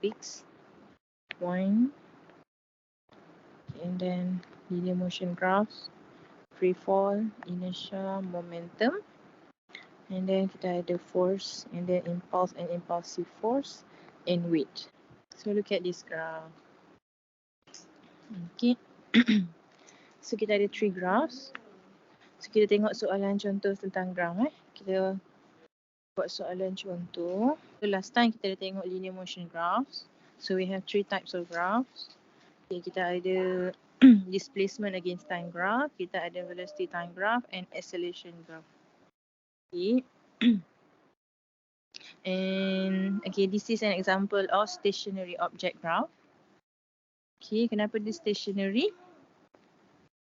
fixed point, and then linear motion graphs, free fall, inertia, momentum, and then kita ada force, and then impulse and impulsive force, and weight. So look at this graph. Okay. So kita ada 3 graphs. So kita tengok soalan contoh tentang graph. Kita buat soalan contoh. So last time kita dah tengok linear motion graphs. So we have 3 types of graphs. Okay, kita ada displacement against time graph, kita ada velocity time graph, and acceleration graph. Okay. And okay, this is an example of stationary object graph. Okay, kenapa dia stationary?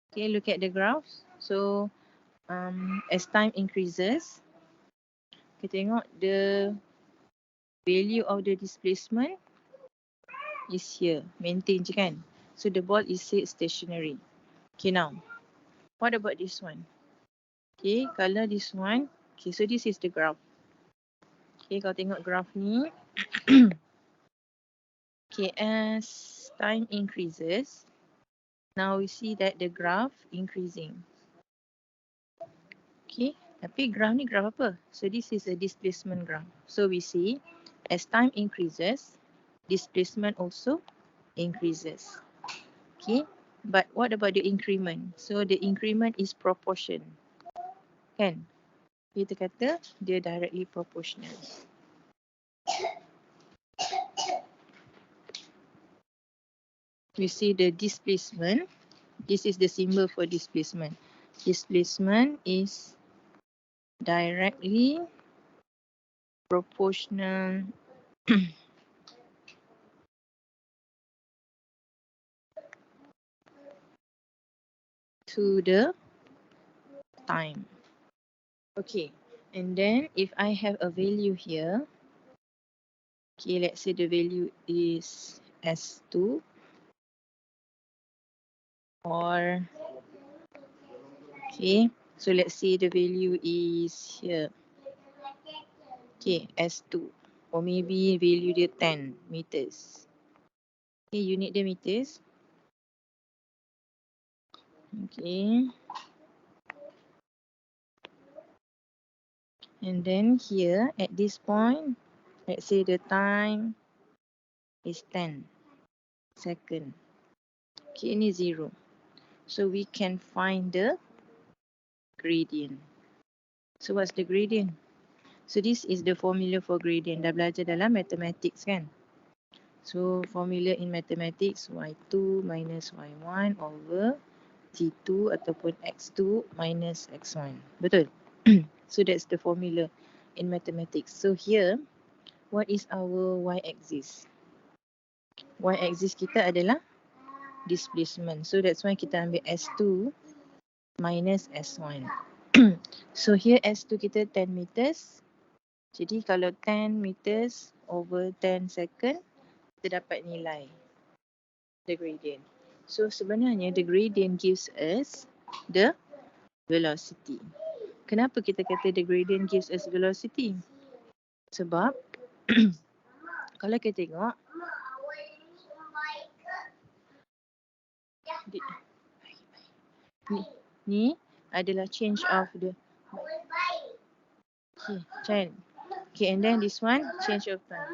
Okay, look at the graphs. So as time increases, kita tengok the value of the displacement is here, maintain je kan. So the ball is stationary. Okay, now what about this one? Okay, kalau this one, okay, so this is the graph. Okay, kalau tengok graph ni, okay, as time increases, now we see that the graph increasing. Okay, tapi graph ni graph apa? So this is a displacement graph. So we see as time increases, displacement also increases. Okay, but what about the increment? So the increment is proportion. Kan? Kita kata dia directly proportional. We see the displacement. This is the symbol for displacement. Displacement is directly proportional to the time. Okay, and then if I have a value here, okay, let's say the value is S2, or okay, so let's say the value is here, okay, S2, or maybe value dia 10 meters. Okay, unit dia meters. Okay, and then here at this point, let's say the time is 10 second. Okay, ini 0. So we can find the gradient. So what's the gradient? So this is the formula for gradient. Dah belajar dalam mathematics kan? So formula in mathematics, y2 minus y1 over t2 ataupun x2 minus x1. Betul? So that's the formula in mathematics. So here, what is our y-axis? Y-axis kita adalah displacement. So that's why kita ambil S2 minus S1. So here S2 kita 10 meters. Jadi kalau 10 meters over 10 second, kita dapat nilai the gradient. So sebenarnya the gradient gives us the velocity. Kenapa kita kata the gradient gives us velocity? Sebab kalau kita tengok ni adalah change of the okay, child. Okay, and then this one change of time.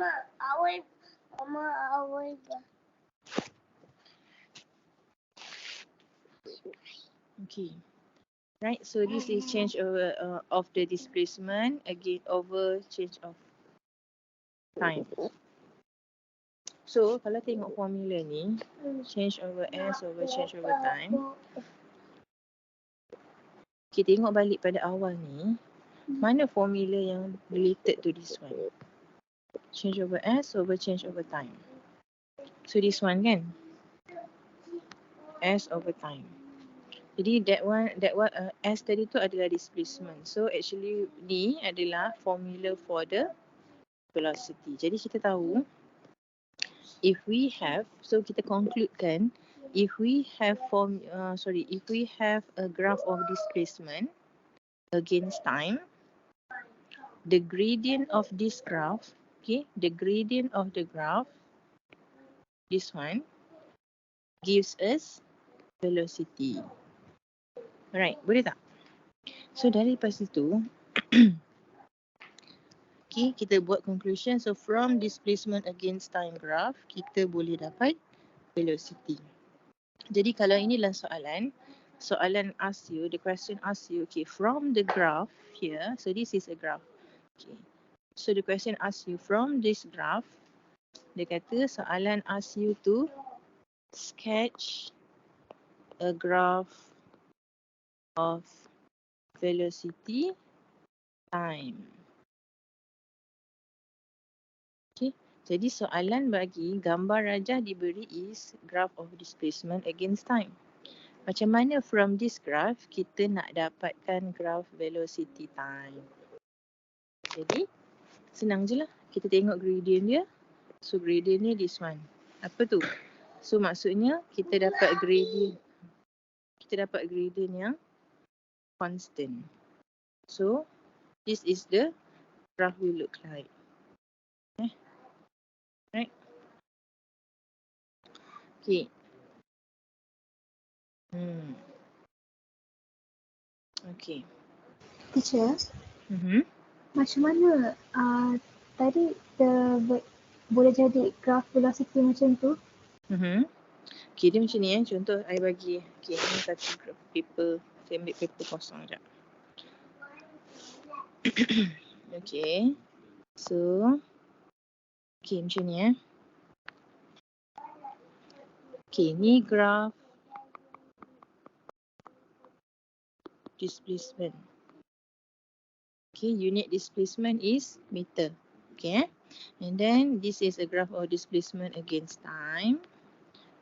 Okay, right. So this is change over of the displacement again over change of time. So kalau tengok formula ni, change over s over change over time. Kita tengok balik pada awal ni, mana formula yang related to this one? Change over s over change over time. So this one kan? S over time. Jadi that one S tadi tu adalah displacement. So actually ni adalah formula for the velocity. Jadi kita tahu if we have, so kita concludekan, if we have a graph of displacement against time, the gradient of this graph, okay, the gradient of the graph this one gives us velocity. Alright, boleh tak? So daripada situ, okay, kita buat conclusion. So from displacement against time graph, kita boleh dapat velocity. Jadi kalau inilah soalan ask you, the question asks you, okay, from the graph here, so this is a graph. Okay. So the question asks you from this graph, dia kata soalan asks you to sketch a graph of velocity time. Okay. Jadi soalan bagi gambar rajah diberi is graph of displacement against time. Macam mana from this graph kita nak dapatkan graph velocity time? Jadi senang je lah. Kita tengok gradient dia. So gradient ni this one. Apa tu? So maksudnya kita dapat gradient. Kita dapat gradient yang constant. So this is the graph will look like. Right? Okay. Okay. Teacher, Mm-hmm. macam mana tadi boleh jadi graph velocity macam tu? Mm-hmm. Okay, dia macam ni contoh I bagi. Okay, ni satu graph paper. Saya ambil paper kosong sekejap. Okay. So, okay macam ni Okay, ni graph displacement. Okay, unit displacement is meter. Okay, and then this is a graph of displacement against time.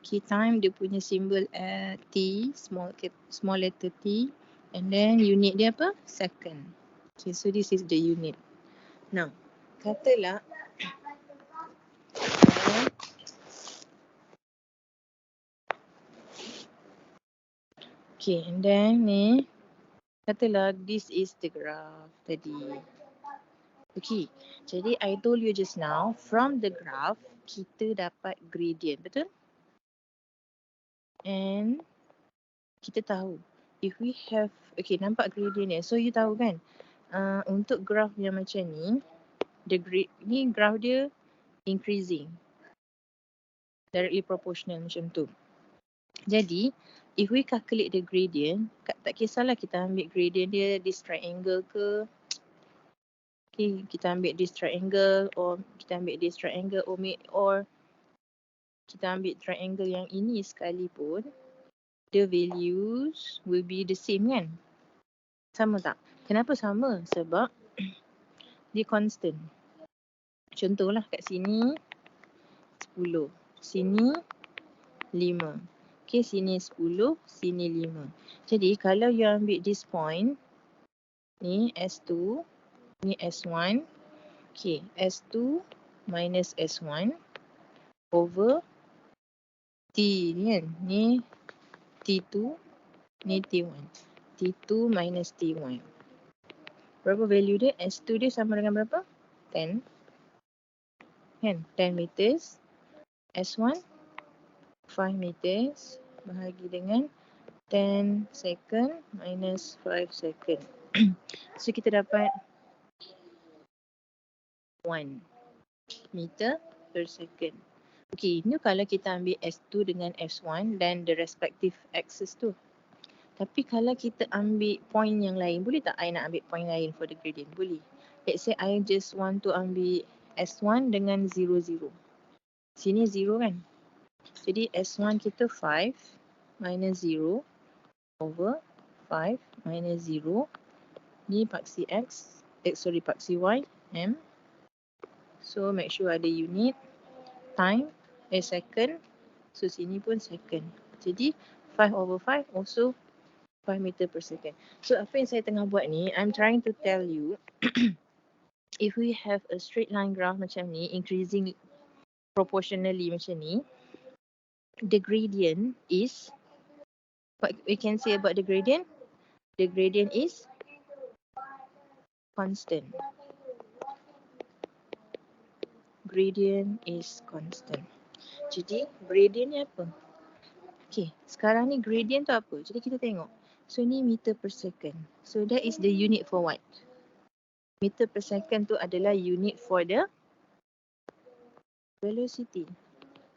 Okay, time dia punya symbol T, small letter T, and then unit dia apa? Second. Okay, so this is the unit. Now, katalah okay, and then ni katalah this is the graph tadi. Okay, jadi I told you just now, from the graph, kita dapat gradient, betul? And kita tahu, if we have, okay, nampak gradient ni, so you tahu kan, untuk graph yang macam ni, ni graph dia increasing, directly proportional macam tu. Jadi, if we calculate the gradient, tak kisahlah kita ambil gradient dia, this triangle ke, okay, kita ambil this triangle or kita ambil this triangle or kita ambil triangle yang ini sekalipun, the values will be the same kan? Sama tak? Kenapa sama? Sebab dia constant. Contohlah kat sini 10, sini 5. Okay, sini 10, sini 5. Jadi kalau you ambil this point, ni S2, ni S1. Okay, S2 minus S1 over T ni kan. Ni T2, ni T1. T2 minus T1. Berapa value dia? S2 dia sama dengan berapa? 10. Kan? 10 meters. S1, 5 meters. Bahagi dengan 10 second minus 5 second. So kita dapat 1 meter per second. Okay, ini kalau kita ambil S2 dengan S1 dan the respective axis tu. Tapi kalau kita ambil point yang lain, boleh tak I nak ambil point lain for the gradient? Boleh. Let's say I just want to ambil S1 dengan 0, 0. Sini 0 kan? Jadi S1 kita 5 minus 0 over 5 minus 0. Ni paksi X, paksi Y, M. So make sure ada unit, time, second. So sini pun second. Jadi 5 over 5 also 5 meter per second. So apa yang saya tengah buat ni, I'm trying to tell you, if we have a straight line graph macam ni, increasing proportionally macam ni, the gradient is, what we can say about the gradient? The gradient is constant. Gradient is constant. Jadi gradient ni apa? Okay, sekarang ni gradient tu apa? Jadi kita tengok. So ni meter per second. So that is the unit for what? Meter per second tu adalah unit for the velocity.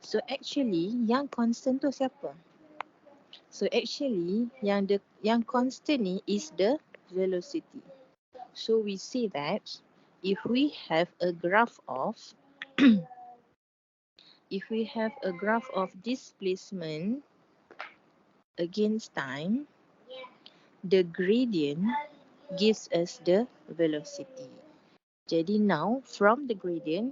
So actually yang constant tu siapa? So actually yang constant ni is the velocity. So we see that if we have a graph of displacement against time, the gradient gives us the velocity. Jadi now from the gradient,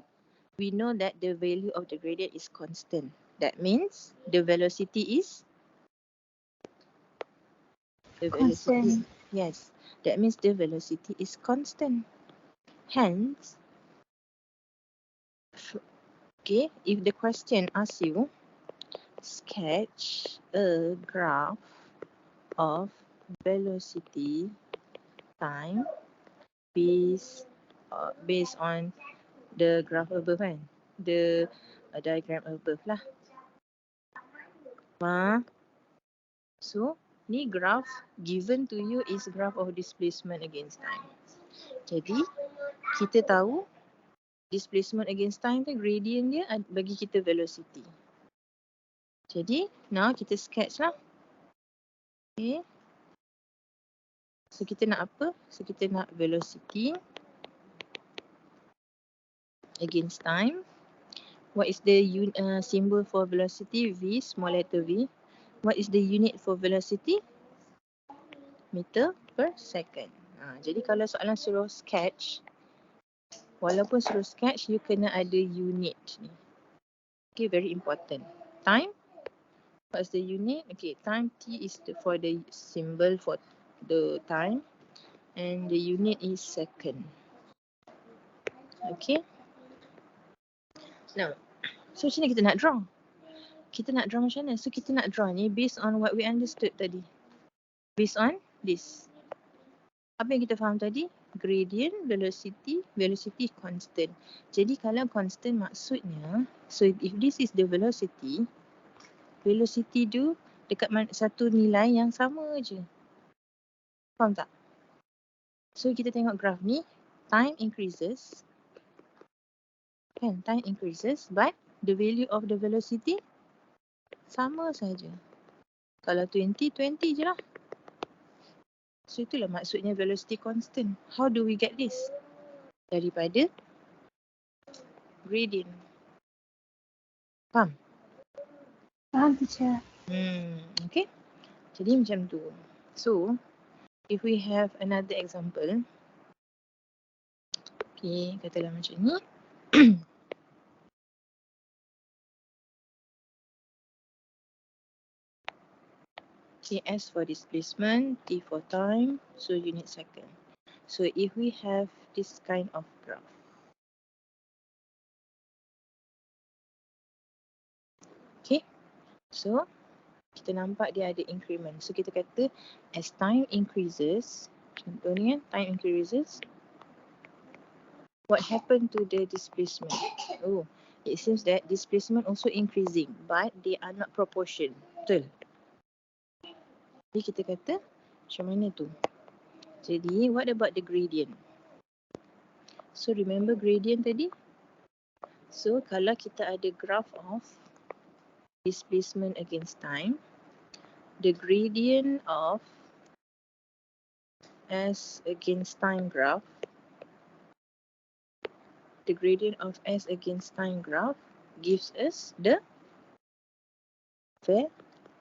we know that the value of the gradient is constant. That means the velocity is Constant. Yes, that means the velocity is constant. Hence, okay, if the question asks you, sketch a graph of velocity time based on the graph above kan, the diagram above lah. So ni graph given to you is graph of displacement against time. Jadi kita tahu displacement against time tu gradient dia bagi kita velocity. Jadi now kita sketch lah. Okay. So kita nak apa? So kita nak velocity against time. What is the symbol for velocity? V, small letter V. What is the unit for velocity? Meter per second. Jadi kalau soalan suruh sketch, walaupun suruh sketch, you kena ada unit ni. Okay, very important. Time. What's the unit? Okay, time T is for the symbol for the time. And the unit is second. Okay. Now, so macam mana kita nak draw? Kita nak draw macam mana? So kita nak draw ni based on what we understood tadi. Based on this. Apa yang kita faham tadi? Gradient, velocity constant. Jadi kalau constant maksudnya, so if this is the velocity tu dekat satu nilai yang sama je. Faham tak? So kita tengok graph ni, time increases. Kan, time increases but the value of the velocity sama saja. Kalau 20 je lah. So itulah maksudnya velocity constant. How do we get this? Daripada gradient. Faham? Faham, teacher. Okay. Jadi macam tu. So, if we have another example. Okay, katalah macam ni. Okay, S for displacement, T for time, so unit second. So if we have this kind of graph. Okay, so kita nampak dia ada increment. So kita kata as time increases, contohnya time increases, what happened to the displacement? Oh, it seems that displacement also increasing, but they are not proportion. Betul? Jadi kita kata macam mana tu? Jadi what about the gradient? So remember gradient tadi? So kalau kita ada graph of displacement against time, the gradient of S against time graph, the gradient of S against time graph gives us the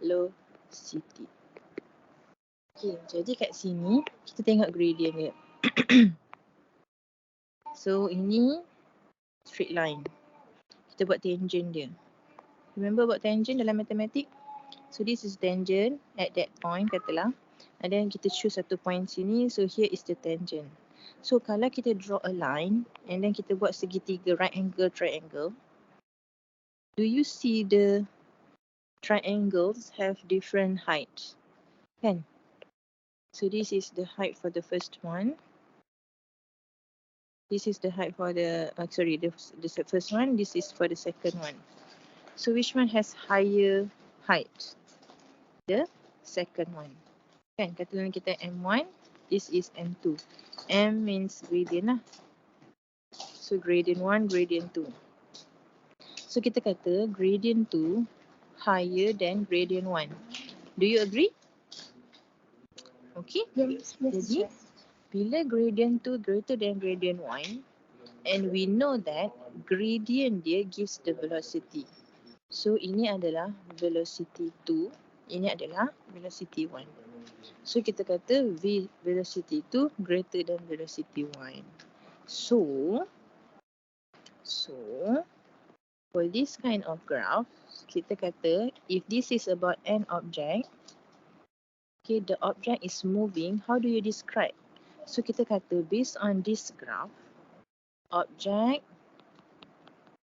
velocity. Okay, jadi kat sini kita tengok gradient dia. So ini straight line. Kita buat tangent dia. Remember buat tangent dalam matematik? So this is tangent at that point katalah. And then kita choose satu point sini. So here is the tangent. So kalau kita draw a line and then kita buat segitiga right angle triangle. Do you see the triangles have different heights? Kan? So this is the height for the first one. This is the height for the, the first one. This is for the second one. So which one has higher height? The second one. Kan, katakan kita M1, this is M2. M means gradient lah. So gradient 1, gradient 2. So kita kata gradient 2 higher than gradient 1. Do you agree? Okay. Yes, Jadi, bila gradient 2 greater than gradient 1, and we know that gradient dia gives the velocity. So ini adalah velocity 2, ini adalah velocity 1. So kita kata velocity 2 greater than velocity 1. So for this kind of graph, kita kata if this is about an object, okay, the object is moving, how do you describe? So kita kata based on this graph, object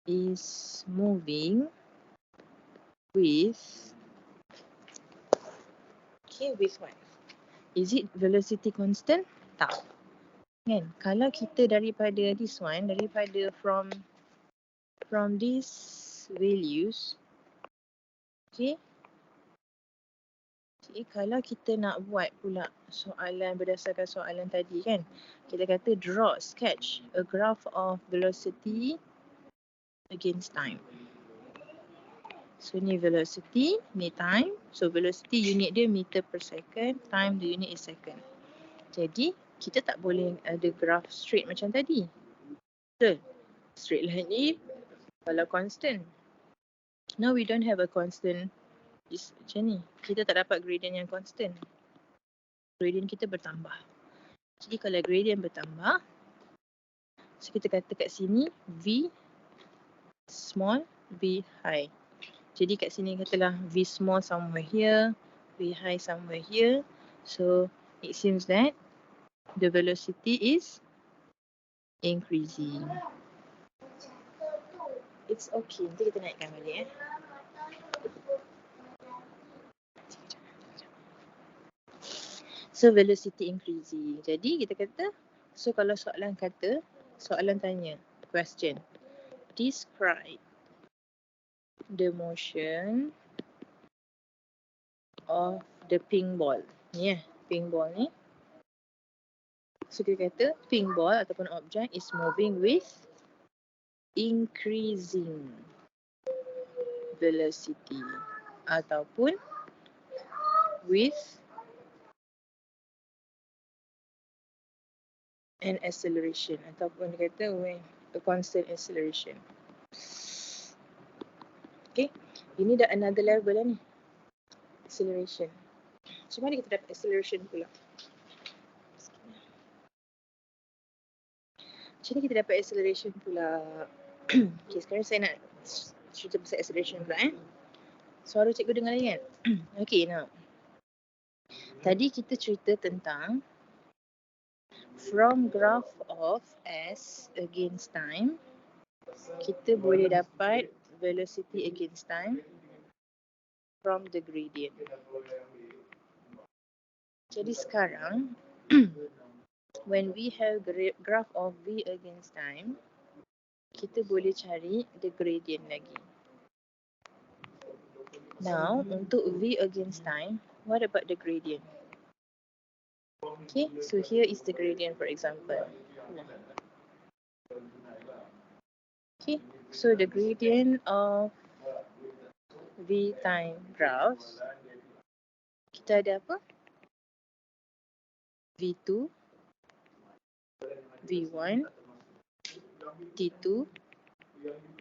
is moving with, okay, with what? Is it velocity constant? Tak. Kan? Kalau kita daripada this one, daripada from these values, okay, kalau kita nak buat pula soalan berdasarkan soalan tadi kan, kita kata draw, sketch a graph of velocity against time. So ni velocity, ni time. So velocity unit dia meter per second, time the unit is second. Jadi kita tak boleh ada graph straight macam tadi. Betul? Straight line ni kalau constant. Now we don't have a constant macam ni. Kita tak dapat gradient yang constant. Gradient kita bertambah. Jadi kalau gradient bertambah, so kita kata kat sini V small, V high. Jadi kat sini katalah V small somewhere here, V high somewhere here. So it seems that the velocity is increasing. It's okay. Nanti kita naikkan balik So velocity increasing. Jadi kita kata, so kalau soalan kata, soalan tanya, question, describe the motion of the ping ball. Ni ping ball ni. So kita kata ping ball ataupun object is moving with increasing velocity ataupun with an acceleration ataupun dia kata with a constant acceleration. Okay, ini dah another level lah ni, acceleration. Macam mana kita dapat acceleration pula? Macam mana kita dapat acceleration pula? Okay, sekarang saya nak cerita pasal acceleration pula Suara cikgu dengar lagi kan? Okay, now. Tadi kita cerita tentang from graph of S against time, kita boleh dapat velocity against time from the gradient. Jadi sekarang, when we have graph of V against time, kita boleh cari the gradient lagi. Now, untuk V against time, what about the gradient? Okay, so here is the gradient for example. Okay, so the gradient of V time graphs, kita ada apa? V2, V1, T2,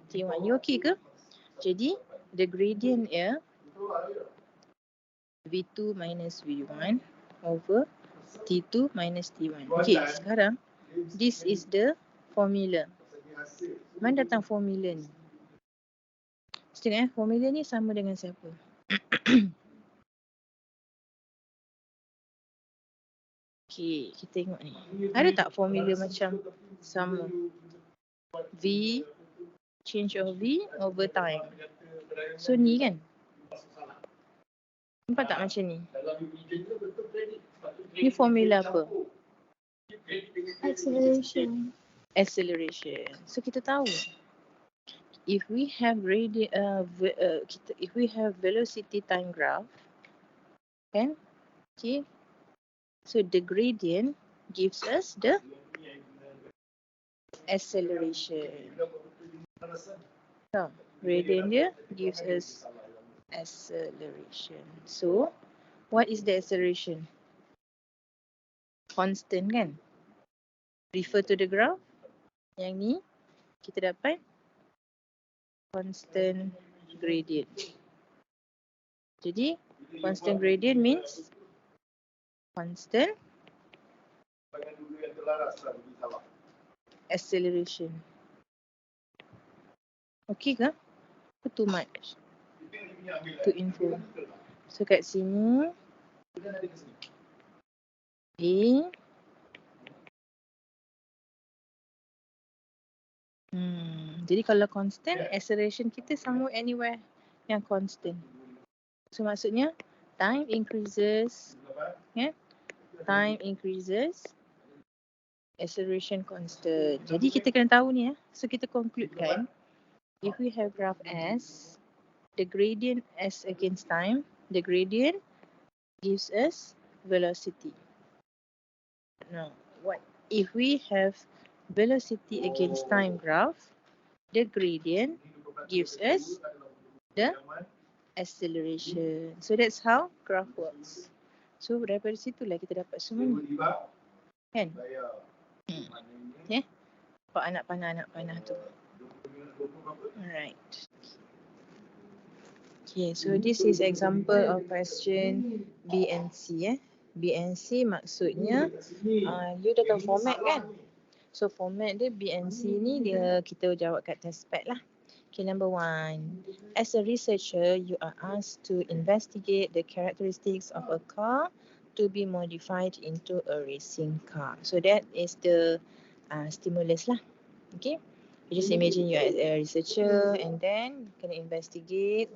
T1. You okay ke? Jadi, the gradient ya V2 minus V1 over T2 minus T1. Okay, sekarang this is the formula. Mana datang formula ni? Tengok formula ni sama dengan siapa? Okay, kita tengok ni. Ada tak formula macam sama? V, change of V over time. So ni kan? Nampak tak macam ni? Ni formula apa? Acceleration. Acceleration. So kita tahu if we have if we have velocity time graph, kan? Okay. So the gradient gives us the acceleration. So gradient dia gives us acceleration. So what is the acceleration? Constant kan? Refer to the graph. Yang ni kita dapat constant gradient. Jadi constant gradient means constant acceleration. Okay ke? Too much. Too info. So kat sini A jadi kalau constant, acceleration kita somewhere anywhere yang constant. So maksudnya time increases, time increases, acceleration constant. Jadi kita kena tahu ni So kita conclude kan, if we have graph S, the gradient S against time, the gradient gives us velocity. Now, what if we have velocity against time graph, the gradient gives us the acceleration. So that's how graph works. So daripada situlah kita dapat semua ni. Kan? Nampak anak panah tu. Alright. Okay, so this is example of question B and C. B and C maksudnya you dah tahu format kan? So format dia B and C ni dia kita jawab kat test pad lah. Okay, number 1. As a researcher, you are asked to investigate the characteristics of a car to be modified into a racing car. So that is the stimulus lah. Okay. You just imagine you are a researcher and then kena investigate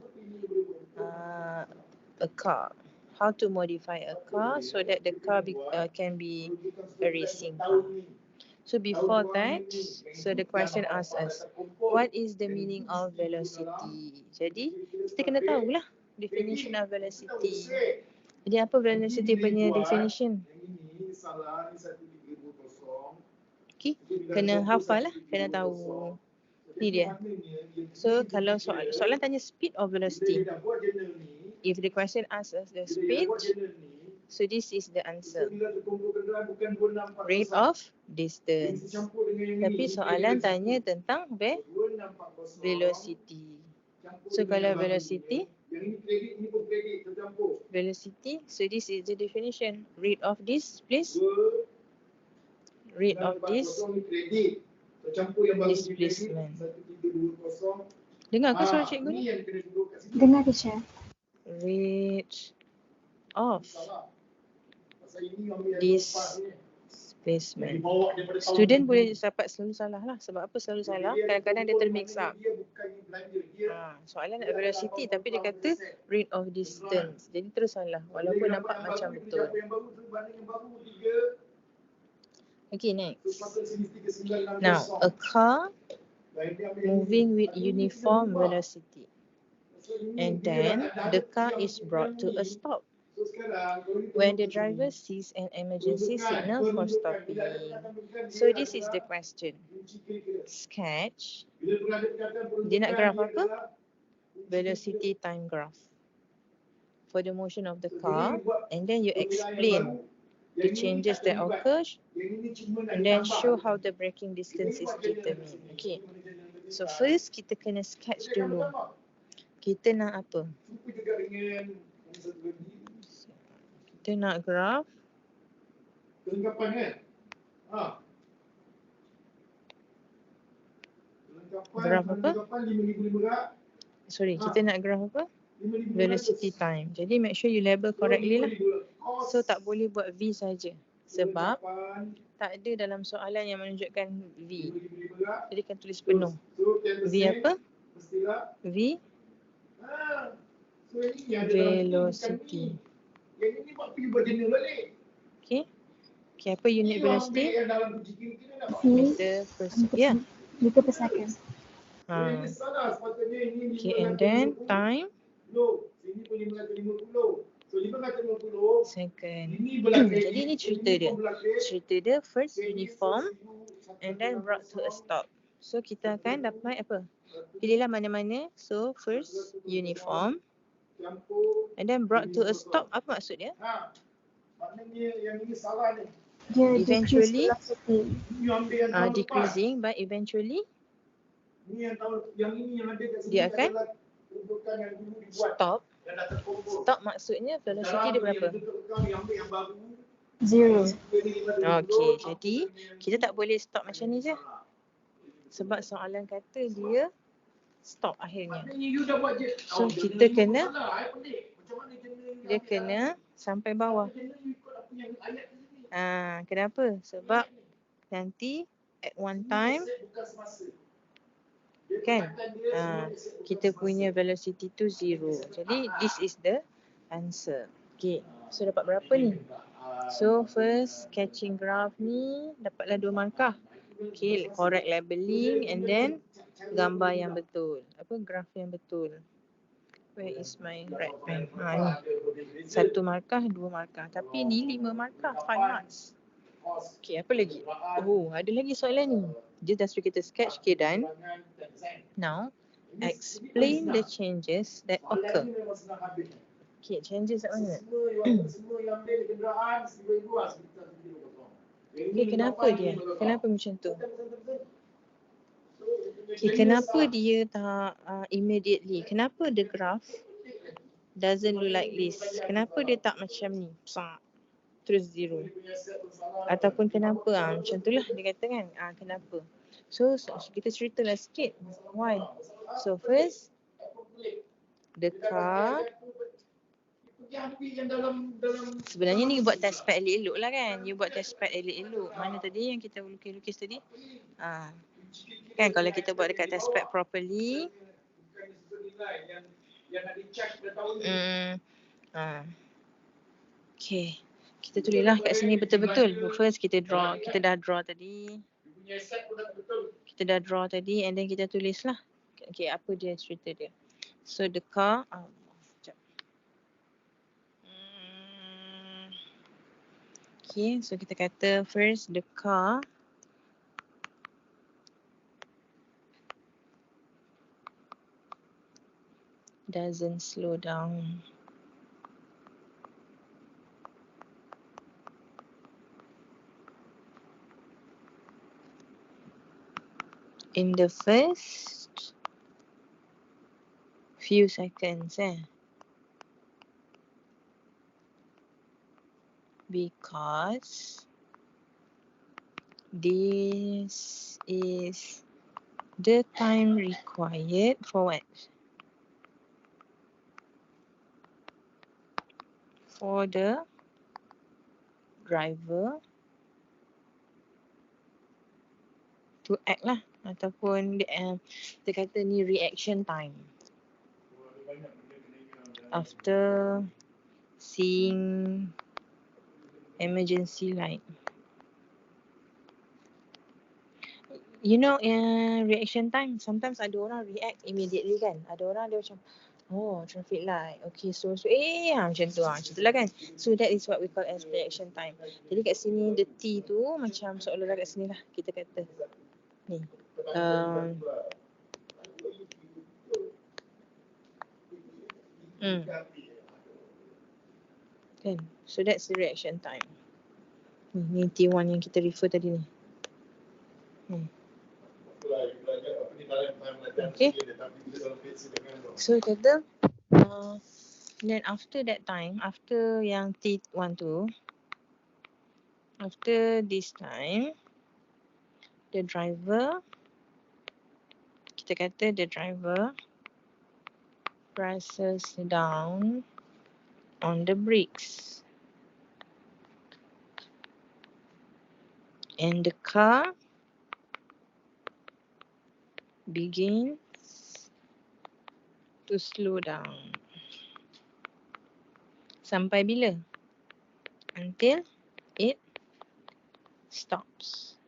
a car. How to modify a car so that the car can be a racing car. So before that, so the question asks us, what is the meaning of velocity? Jadi, kita kena tahulah definition of velocity. Jadi apa velocity punya definition? Okay, kena hafal lah, kena tahu. Ni dia. So kalau soalan tanya speed or velocity. If the question asks us the speed, so this is the answer. Rate of distance. Tapi soalan tanya tentang velocity. So kalau velocity, so this is the definition. Rate of this, please. Rate of this displacement. Dengar ke suara cikgu ni? Dengar teacher. Rate of displacement. Student boleh dapat selalu salah lah. Sebab apa selalu salah? Kadang-kadang dia termix up. Soalan nak velocity tapi dia kata rate of distance. Jadi terus salah walaupun nampak macam betul. Okay, next. Now, a car moving with uniform velocity. And then the car is brought to a stop. When the driver sees an emergency signal for stopping. So this is the question. Sketch. Dia nak graph apa? Velocity time graph for the motion of the car, and then you explain the changes that occur, and then show how the braking distance is determined. Okay. So first kita kena sketch dulu. Kita nak apa? Kita nak graph. Graph apa? Sorry, kita nak graph apa? Velocity time. Jadi make sure you label correctly lah. So tak boleh buat V saja. Sebab tak ada dalam soalan yang menunjukkan V. Jadi kan tulis penuh. V apa? V velocity. Okay. Okay, apa unit velocity? V Meter per second. meter per second. Okay, and then time second. Jadi ni cerita dia. Cerita dia first uniform and then brought to a stop. So kita akan dapat apa? Pilihlah mana-mana. So first uniform and then brought to a stop. Apa maksud dia? Dia decrease Eventually velocity. decreasing, but eventually dia akan stop. Stop maksudnya velocity dia berapa? 0. Okay, jadi kita tak boleh stop macam ni je. Sebab soalan kata dia stop akhirnya. So kita kena, dia kena sampai bawah. Kenapa? Sebab nanti at one time kan kita punya velocity tu 0. Jadi this is the answer. Okay, so dapat berapa ni? So first catching graph ni dapatlah 2 markah. Okay, correct labeling and then gambar yang betul. Apa graph yang betul. Where is my red pen? Ni 1 markah, 2 markah. Tapi ni 5 markah, 5 marks. Okay, apa lagi? Oh, ada lagi soalan ni. Dia dah suruh kita sketch. Okay, done. Now, explain the changes that occur. Okay, changes kat mana? Okay, kenapa dia? Kenapa macam tu? Okay, kenapa dia tak immediately? Kenapa the graph doesn't look like this? Kenapa dia tak macam ni? Terus 0. Ataupun kenapa? Macam tu lah dia kata kan. Kenapa? So kita ceritalah sikit. Why? So first, the car. Sebenarnya ni buat test pad elok-elok lah kan. You buat test pad elok-elok. Mana tadi yang kita lukis-lukis tadi? Kan kalau kita buat dekat test pad properly. Okay. Kita tulislah kat sini betul-betul. First kita draw. Kita dah draw tadi. And then kita tulislah. Okay, apa dia cerita dia. So the car. Okay, so kita kata first the car doesn't slow down. In the first few seconds, because this is the time required for what? For the driver to act lah. Ataupun dia kata ni reaction time. After seeing emergency light. You know, reaction time, sometimes ada orang react immediately kan. Ada orang dia macam, oh, traffic light. Okay, so macam tu lah kan. So that is what we call as reaction time. Jadi kat sini, the T tu macam seolah-olah kat sini lah kita kata. Ni. Kan? So that's the reaction time. Ni T1 yang kita refer tadi ni. Okay. So kata then after that time, after yang T1 tu, after this time, the driver, kita kata the driver presses down on the brakes. And the car begins to slow down. Sampai bila? Until it stops.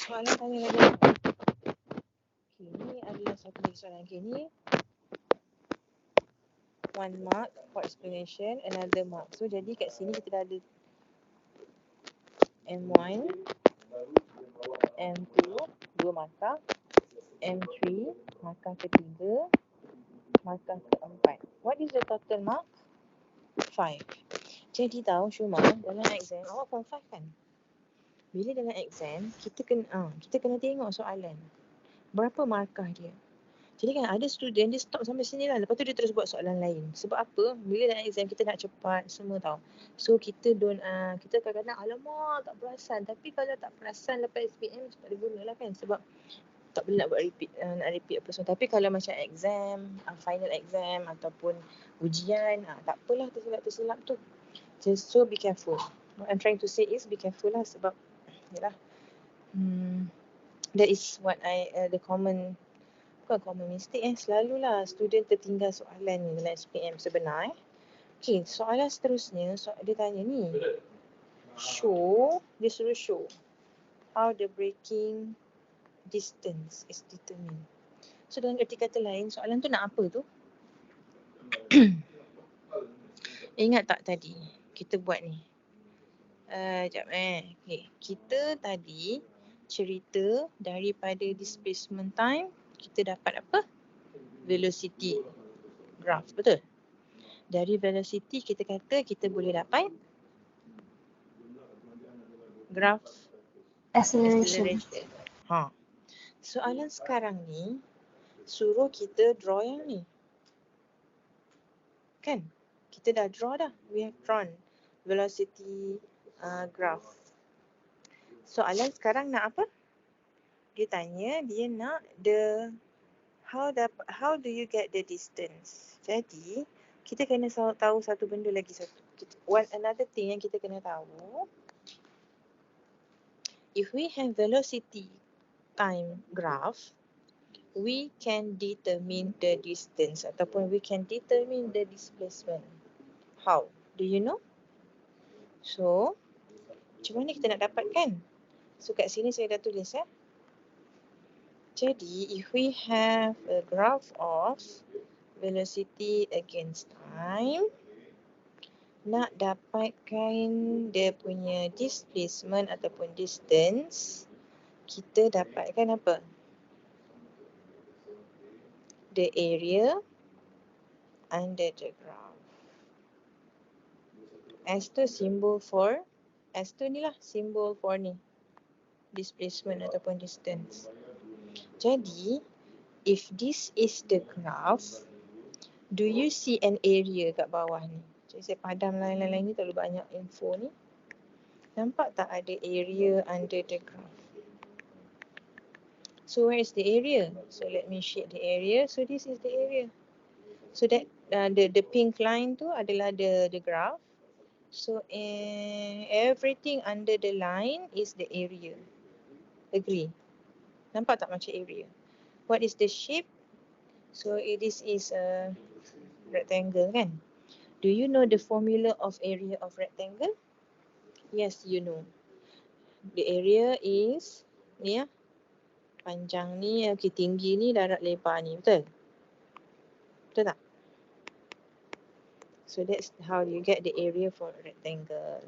soalan tanya lagi. Okay, ni adalah satu lagi soalan. Okay, ni 1 mark for explanation, another mark. So, jadi kat sini kita dah ada M1, M2, 2 markah, M3, markah ketiga, markah keempat. What is the total mark? 5. Jadi tahu Syuma, dalam exam awak form 5 kan? Bila dalam exam, kita kena tengok soalan. Berapa markah dia? Jadi kan ada student dia stop sampai sini lah. Lepas tu dia terus buat soalan lain. Sebab apa? Bila dalam exam kita nak cepat semua tahu. So kita kita kadang-kadang alamak tak perasan. Tapi kalau tak perasan lepas SPM cepat dia guna lah kan. Sebab tak boleh nak buat repeat apa semua. Tapi kalau macam exam, final exam ataupun ujian, tak apalah tersilap tu. So be careful. What I'm trying to say is be careful lah sebab yalah. That is what the common mistake selalulah student tertinggal soalan ni dalam SPM sebenar. Okay, soalan seterusnya dia tanya ni. Dia suruh show how the braking distance is determined. So dengan erti kata lain, soalan tu nak apa tu? Ingat tak tadi kita buat ni? Okay. Kita tadi cerita daripada displacement time kita dapat apa? Velocity graph, betul? Dari velocity kita kata kita boleh dapat graph acceleration. Soalan sekarang ni suruh kita draw yang ni. Kan? Kita dah draw dah. We have drawn velocity graph. Soalan sekarang nak apa? Dia tanya, dia nak how do you get the distance? Jadi, kita kena tahu satu benda lagi another thing yang kita kena tahu. If we have velocity time graph, we can determine the distance ataupun we can determine the displacement. How? Do you know? So, macam mana kita nak dapatkan? So, kat sini saya dah tulis Jadi, if we have a graph of velocity against time, nak dapatkan dia punya displacement ataupun distance, kita dapatkan apa? The area under the graph. S tu symbol for, S tu ni lah symbol for ni, displacement ataupun distance. Jadi, if this is the graph, do you see an area kat bawah ni? Jadi saya padam lain-lain ni terlalu banyak info ni. Nampak tak ada area under the graph? So where is the area? So let me shade the area. So this is the area. So that the pink line tu adalah the graph. So everything under the line is the area. Agree? Nampak tak macam area? What is the shape? So this is a rectangle kan? Do you know the formula of area of rectangle? Yes, you know. The area is ni panjang ni, tinggi ni, darat lebar ni, betul? Betul tak? So that's how you get the area for a rectangle.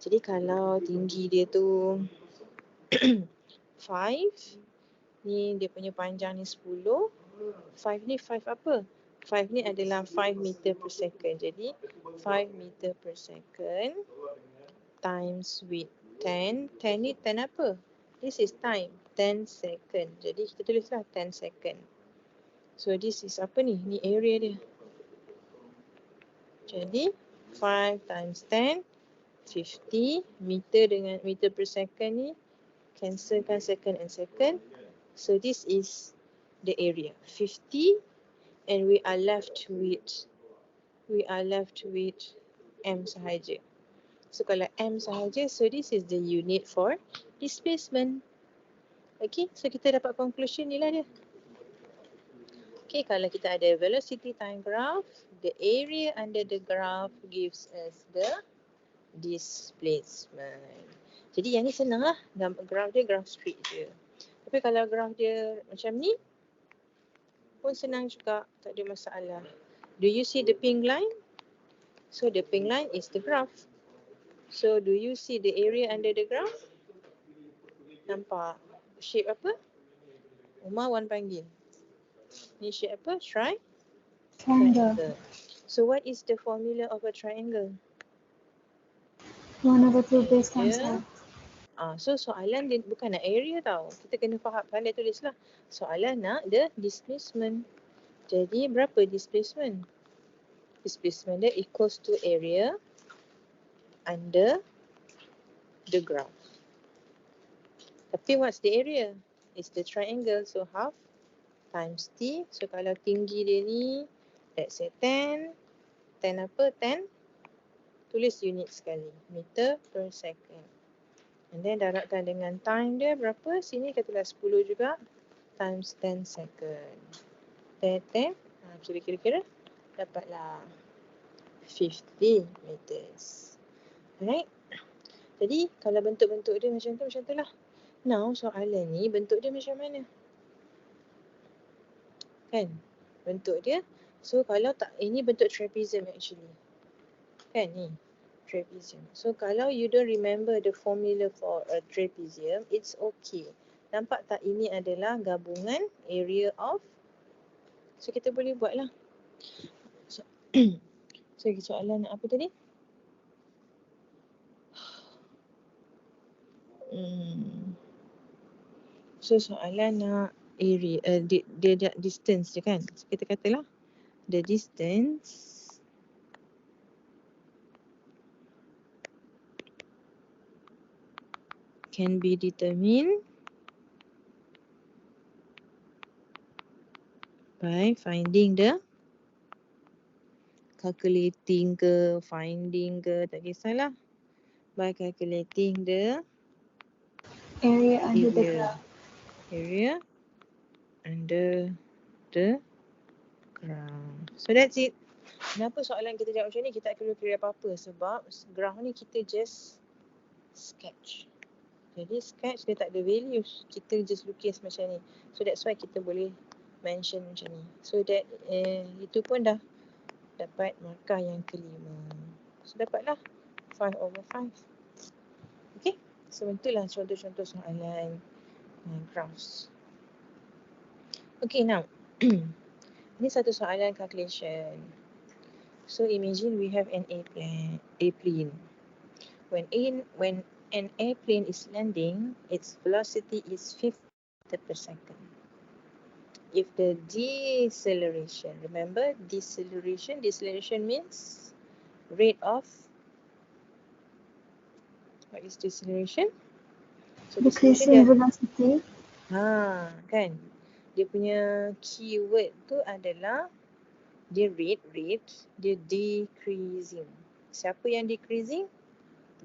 Jadi kalau tinggi dia tu 5, ni dia punya panjang ni 10, 5 ni 5 apa? 5 ni adalah 5 meter per second. Jadi 5 meter per second times with 10. 10 ni 10 apa? This is time, 10 second. Jadi kita tulislah 10 second. So this is apa ni? Ni area dia. Jadi 5 times 10, 50 meter dengan meter per second ni cancelkan second and second. So this is the area 50 and we are left with M sahaja. So kalau M sahaja, so this is the unit for displacement. Okay, so kita dapat conclusion ni lah dia. Okay, kalau kita ada velocity time graph, the area under the graph gives us the displacement. Jadi yang ni senang lah. Graph dia graph straight je. Tapi kalau graph dia macam ni pun senang juga. Tak ada masalah. Do you see the pink line? So the pink line is the graph. So do you see the area under the graph? Nampak shape apa? Umar Wan panggil. Ni shape apa? Triangle. So what is the formula of a triangle? 1/2 base times Area. So soalan dia bukan nak area tau. Kita kena faham, pandai tulis lah. Soalan nak the displacement. Jadi berapa displacement? Displacement dia equals to area under the graph. Tapi what's the area? It's the triangle. So half times t. So kalau tinggi dia ni, let's say 10. 10 apa? 10. Tulis unit sekali. Meter per second. And then darabkan dengan time dia berapa? Sini katalah 10 juga. Times 10 second. 10. So kira-kira dapatlah 50 meters. Alright. Jadi kalau bentuk-bentuk dia macam tu lah. Now soalan ni bentuk dia macam mana? Kan? Bentuk dia. So kalau tak, ini bentuk trapezium actually. Kan ni? Trapezium. So kalau you don't remember the formula for a trapezium, it's okay. Nampak tak ini adalah gabungan area of. So kita boleh buat lah. So, soalan apa tadi? So soalan nak area, dia distance je kan. So, kita katalah the distance can be determined by finding the calculating ke, finding ke, tak kisahlah. By calculating the area under the graph. Area under the graph. So that's it. Kenapa soalan kita jawab macam ni? Kita tak perlu kira apa-apa sebab graph ni kita just sketch. Jadi sketch dia tak ada values. Kita just lukis macam ni. So that's why kita boleh mention macam ni. So that itu pun dah dapat markah yang kelima. So dapatlah 5/5. Okay. So itulah contoh-contoh soalan graphs. Okay, now ini satu soalan calculation. So imagine we have an airplane. When an airplane is landing, its velocity is 50 meters per second. If the deceleration, remember deceleration means rate of, what is deceleration? So decreasing velocity. Kan. Dia punya keyword tu adalah dia rate, dia decreasing. Siapa yang decreasing?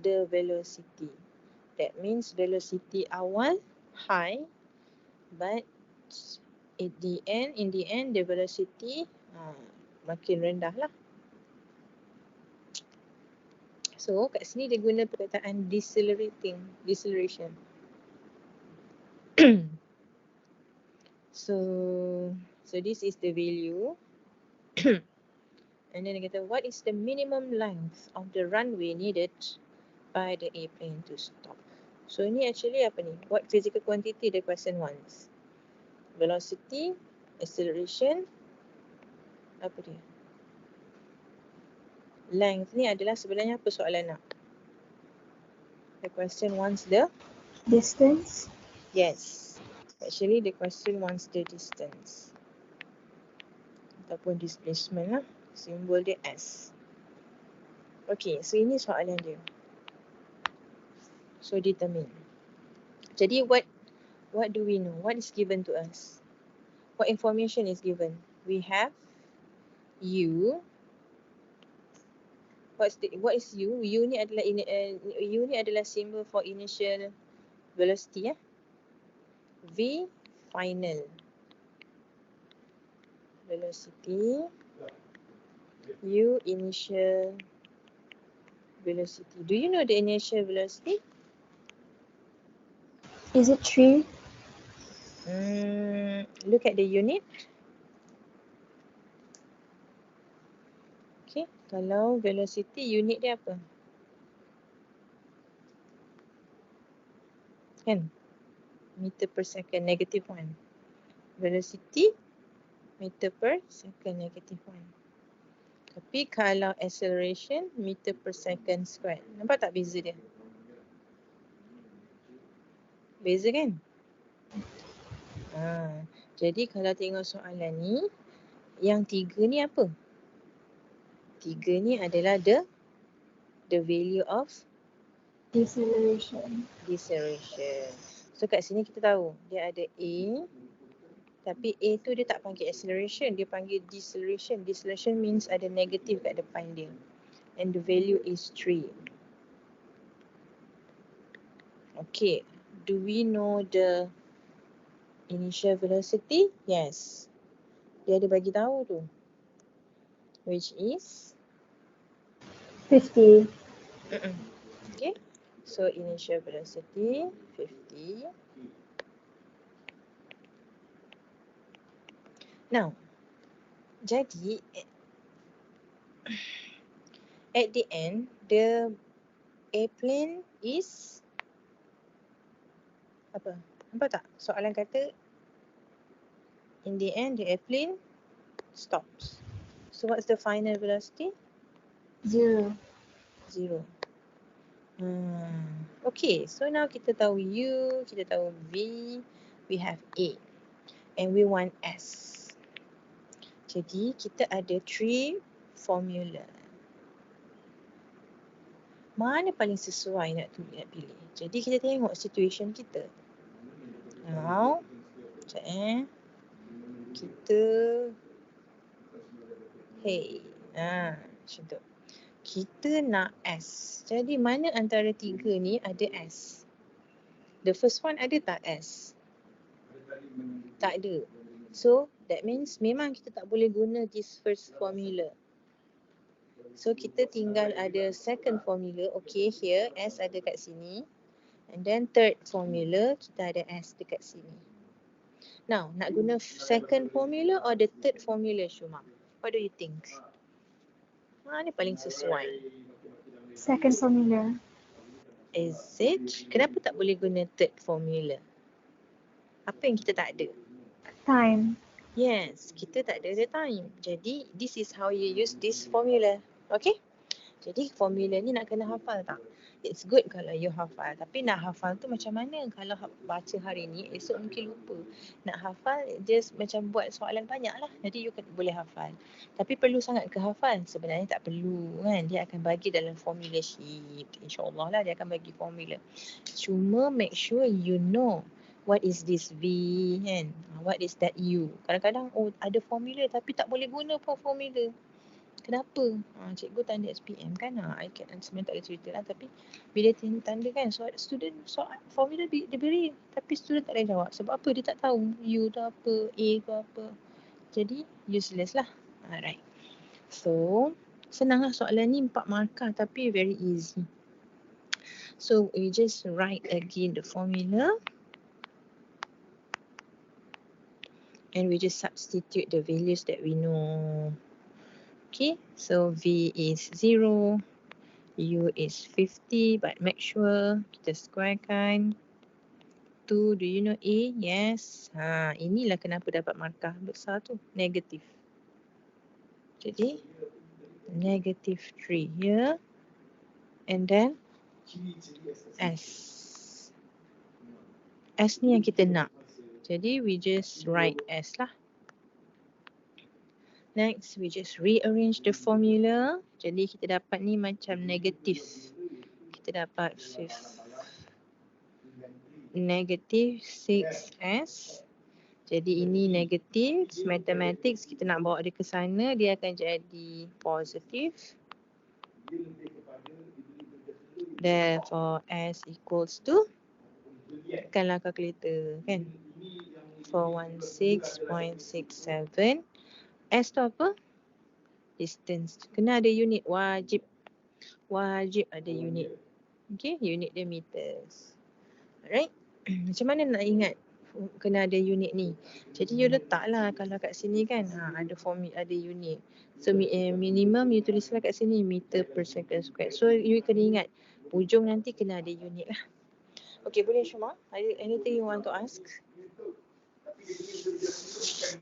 The velocity. That means velocity awal high, but in the end the velocity makin rendah lah. So kat sini dia guna perkataan deceleration. So this is the value. And then dia kata, what is the minimum length of the runway needed by the airplane to stop? So ni actually apa ni? What physical quantity the question wants? Velocity, acceleration, apa dia? Length ni adalah sebenarnya apa soalan nak? The question wants the distance. Yes. Actually the question wants the distance. Ataupun displacement lah. Simbol dia S. Okay, so ini soalan dia. So determine. Jadi what do we know? What is given to us? What information is given? We have U. What is U? U ni adalah symbol for initial velocity ya. V final velocity. U initial velocity. Do you know the initial velocity? Is it 3? Look at the unit. Okay, kalau velocity, unit dia apa? Kan? Meter per second, -1. Velocity, meter per second, -1. Tapi kalau acceleration, meter per second squared. Nampak tak beza dia? Beza kan? Jadi kalau tengok soalan ni, yang 3 ni apa? 3 ni adalah the value of Deceleration. So kat sini kita tahu dia ada A, tapi A tu dia tak panggil acceleration, dia panggil deceleration. Deceleration means ada negative kat depan dia. And the value is 3. Okay, do we know the initial velocity? Yes. Dia ada bagi tahu tu. Which is 50. Okay. So initial velocity 50. Now, jadi at the end, the airplane is apa? Nampak tak? Soalan kata in the end, the airplane stops. So what's the final velocity? 0. 0. Okay, so now kita tahu U, kita tahu V, we have A, and we want S. Jadi kita ada 3 formula. Mana paling sesuai nak pilih? Jadi kita tengok situation kita. Now, sekejap kita macam tu. Kita nak S. Jadi mana antara 3 ni ada S? The first one ada tak S? Tak ada. So that means memang kita tak boleh guna this first formula. So kita tinggal ada second formula. Okay, here S ada kat sini. And then third formula, kita ada S dekat sini. Now, nak guna second formula or the third formula, Shuma? What do you think? Mana paling sesuai? Second formula. Is it? Kenapa tak boleh guna third formula? Apa yang kita tak ada? Time. Yes, kita tak ada time. Jadi, this is how you use this formula. Okay? Jadi, formula ni nak kena hafal tak? It's good kalau you hafal. Tapi nak hafal tu macam mana? Kalau baca hari ni, esok mungkin lupa. Nak hafal, just macam buat soalan banyak lah. Jadi, you boleh hafal. Tapi perlu sangat ke hafal? Sebenarnya tak perlu kan. Dia akan bagi dalam formula sheet. InsyaAllah lah dia akan bagi formula. Cuma make sure you know what is this V kan? What is that U? Kadang-kadang ada formula tapi tak boleh guna pun formula. Kenapa? Cikgu tanda SPM kan? I sebenarnya tak boleh cerita lah. Tapi bila tanda kan, student formula dia beri. Tapi student tak boleh jawab. Sebab apa? Dia tak tahu U tu apa, A tu apa. Jadi useless lah. Alright. So, senang lah soalan ni 4 markah tapi very easy. So, we just write again the formula. And we just substitute the values that we know. Okay, so V is 0, U is 50, but make sure kita squarekan. 2, do you know A? Yes. Inilah kenapa dapat markah besar tu, negatif. Jadi, -3 here. And then, S. S ni yang kita nak. Jadi, we just write S lah. Next, we just rearrange the formula. Jadi, kita dapat ni macam negatif. Kita dapat negatif 6S. Jadi, ini negatif. Mathematics, kita nak bawa dia ke sana. Dia akan jadi positif. Therefore, S equals to, tekanlah calculator kan. 416.67. S tu apa? Distance. Kena ada unit. Wajib ada unit. Okay, unit dia meters. Alright. Macam mana nak ingat kena ada unit ni? Jadi you letaklah kalau kat sini kan ada ada unit. So minimum you tulislah kat sini meter per second square. So you kena ingat hujung nanti kena ada unit lah. Okay, boleh Syuma? Anything you want to ask?